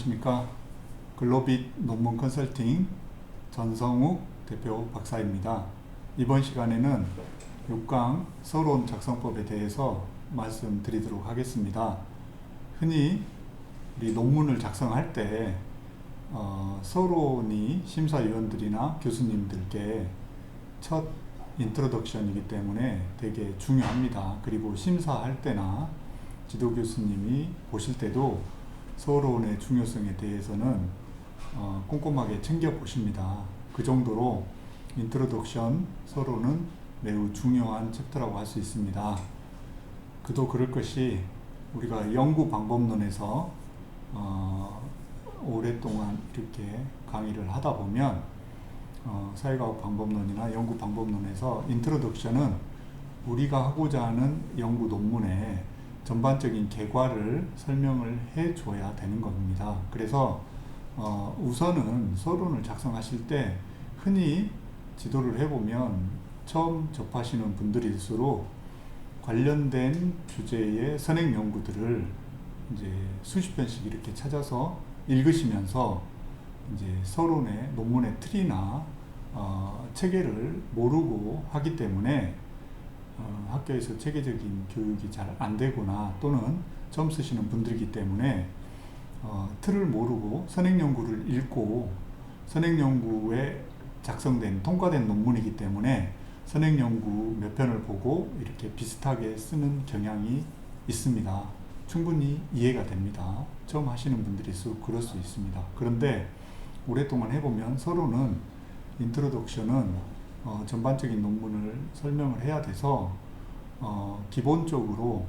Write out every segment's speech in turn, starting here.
안녕하십니까. 글로빗 논문 컨설팅 전성욱 대표 박사입니다. 이번 시간에는 6강 서론 작성법에 대해서 말씀드리도록 하겠습니다. 흔히 우리 논문을 작성할 때 서론이 심사위원들이나 교수님들께 첫 인트로덕션이기 때문에 되게 중요합니다. 그리고 심사할 때나 지도 교수님이 보실 때도 서론의 중요성에 대해서는 꼼꼼하게 챙겨 보십니다. 그 정도로 인트로덕션 서론은 매우 중요한 챕터라고 할 수 있습니다. 그도 그럴 것이 우리가 연구 방법론에서 오랫동안 이렇게 강의를 하다 보면 사회과학 방법론이나 연구 방법론에서 인트로덕션은 우리가 하고자 하는 연구 논문의 전반적인 결과를 설명을 해줘야 되는 겁니다. 그래서 우선은 서론을 작성하실 때 흔히 지도를 해보면 처음 접하시는 분들일수록 관련된 주제의 선행 연구들을 이제 수십 편씩 이렇게 찾아서 읽으시면서 이제 서론의 논문의 틀이나 체계를 모르고 하기 때문에 학교에서 체계적인 교육이 잘 안 되거나 또는 처음 쓰시는 분들이기 때문에 틀을 모르고 선행연구를 읽고 선행연구에 작성된 통과된 논문이기 때문에 선행연구 몇 편을 보고 이렇게 비슷하게 쓰는 경향이 있습니다. 충분히 이해가 됩니다. 처음 하시는 분들일수록 그럴 수 있습니다. 그런데 오랫동안 해보면 서론은 인트로덕션은 전반적인 논문을 설명을 해야 돼서 기본적으로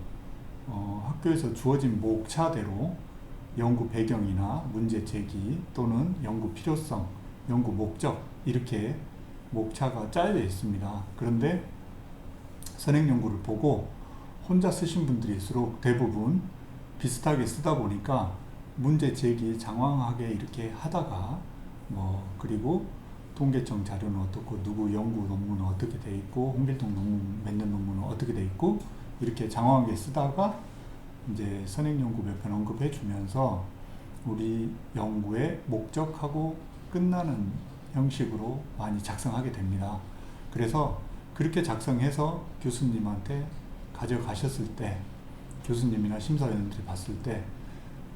학교에서 주어진 목차대로 연구 배경이나 문제 제기 또는 연구 필요성, 연구 목적 이렇게 목차가 짜여져 있습니다. 그런데 선행 연구를 보고 혼자 쓰신 분들일수록 대부분 비슷하게 쓰다 보니까 문제 제기 장황하게 이렇게 하다가 그리고 통계청 자료는 어떻고 누구 연구 논문은 어떻게 돼 있고 홍길동 논문 몇 년 논문은 어떻게 돼 있고 이렇게 장황하게 쓰다가 이제 선행 연구 몇 편 언급해 주면서 우리 연구의 목적하고 끝나는 형식으로 많이 작성하게 됩니다. 그래서 그렇게 작성해서 교수님한테 가져가셨을 때 교수님이나 심사위원들이 봤을 때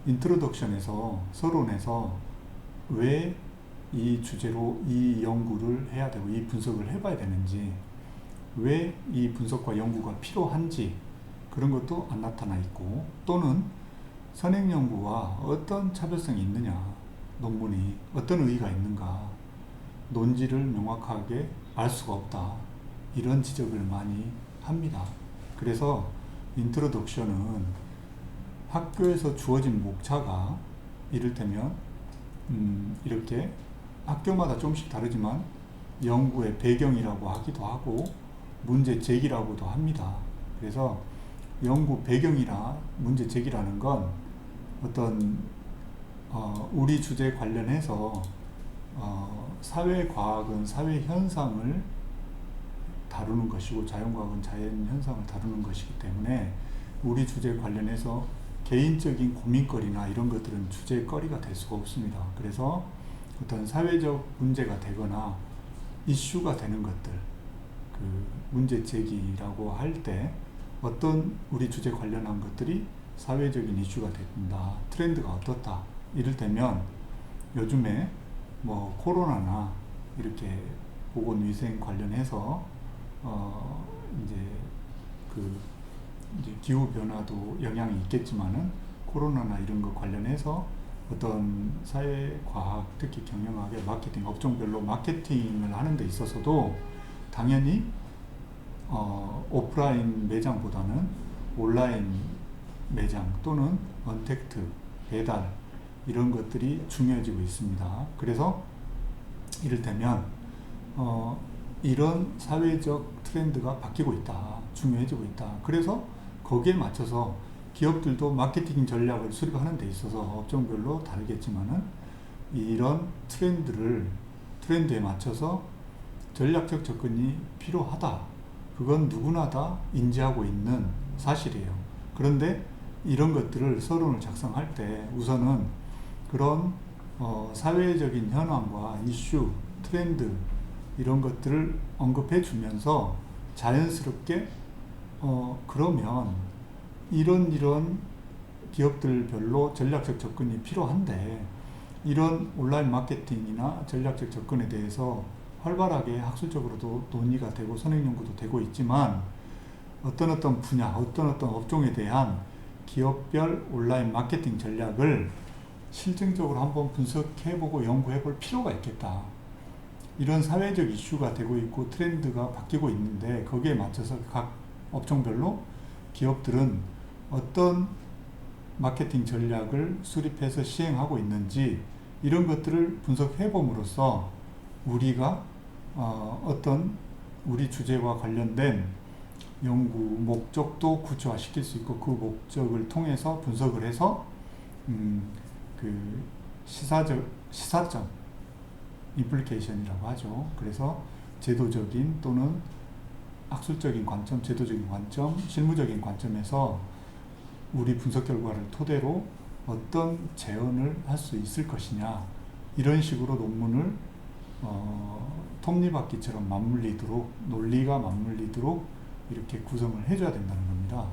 인트로덕션에서 서론에서 왜 이 주제로 이 연구를 해야 되고 이 분석을 해봐야 되는지 왜 이 분석과 연구가 필요한지 그런 것도 안 나타나 있고 또는 선행 연구와 어떤 차별성이 있느냐 논문이 어떤 의의가 있는가 논지를 명확하게 알 수가 없다 이런 지적을 많이 합니다. 그래서 인트로덕션은 학교에서 주어진 목차가 이를테면 이렇게 학교마다 조금씩 다르지만 연구의 배경이라고 하기도 하고 문제 제기라고도 합니다. 그래서 연구 배경이나 문제 제기라는 건 어떤 우리 주제 관련해서 사회과학은 사회 현상을 다루는 것이고 자연과학은 자연 현상을 다루는 것이기 때문에 우리 주제 관련해서 개인적인 고민거리나 이런 것들은 주제거리가 될 수가 없습니다. 그래서 어떤 사회적 문제가 되거나 이슈가 되는 것들, 그 문제 제기라고 할 때 어떤 우리 주제 관련한 것들이 사회적인 이슈가 된다, 트렌드가 어떻다. 이를테면 요즘에 코로나나 이렇게 보건위생 관련해서 이제 기후 변화도 영향이 있겠지만은 코로나나 이런 것 관련해서 어떤 사회과학 특히 경영학의 마케팅 업종별로 마케팅을 하는 데 있어서도 당연히 오프라인 매장보다는 온라인 매장 또는 언택트 배달 이런 것들이 중요해지고 있습니다. 그래서 이를테면 이런 사회적 트렌드가 바뀌고 있다, 중요해지고 있다. 그래서 거기에 맞춰서 기업들도 마케팅 전략을 수립하는 데 있어서 업종별로 다르겠지만은 이런 트렌드에 맞춰서 전략적 접근이 필요하다. 그건 누구나 다 인지하고 있는 사실이에요. 그런데 이런 것들을 서론을 작성할 때 우선은 그런 사회적인 현황과 이슈, 트렌드 이런 것들을 언급해 주면서 자연스럽게 그러면 이런 기업들별로 전략적 접근이 필요한데 이런 온라인 마케팅이나 전략적 접근에 대해서 활발하게 학술적으로도 논의가 되고 선행 연구도 되고 있지만 어떤 분야, 어떤 업종에 대한 기업별 온라인 마케팅 전략을 실증적으로 한번 분석해보고 연구해볼 필요가 있겠다. 이런 사회적 이슈가 되고 있고 트렌드가 바뀌고 있는데 거기에 맞춰서 각 업종별로 기업들은 어떤 마케팅 전략을 수립해서 시행하고 있는지 이런 것들을 분석해 봄으로써 우리가 우리 주제와 관련된 연구 목적도 구체화시킬 수 있고 그 목적을 통해서 분석을 해서 그 시사적 임플리케이션이라고 하죠. 그래서 제도적인 또는 학술적인 관점, 제도적인 관점, 실무적인 관점에서 우리 분석 결과를 토대로 어떤 재현을 할 수 있을 것이냐 이런 식으로 논문을 톱니바퀴처럼 맞물리도록 논리가 맞물리도록 이렇게 구성을 해줘야 된다는 겁니다.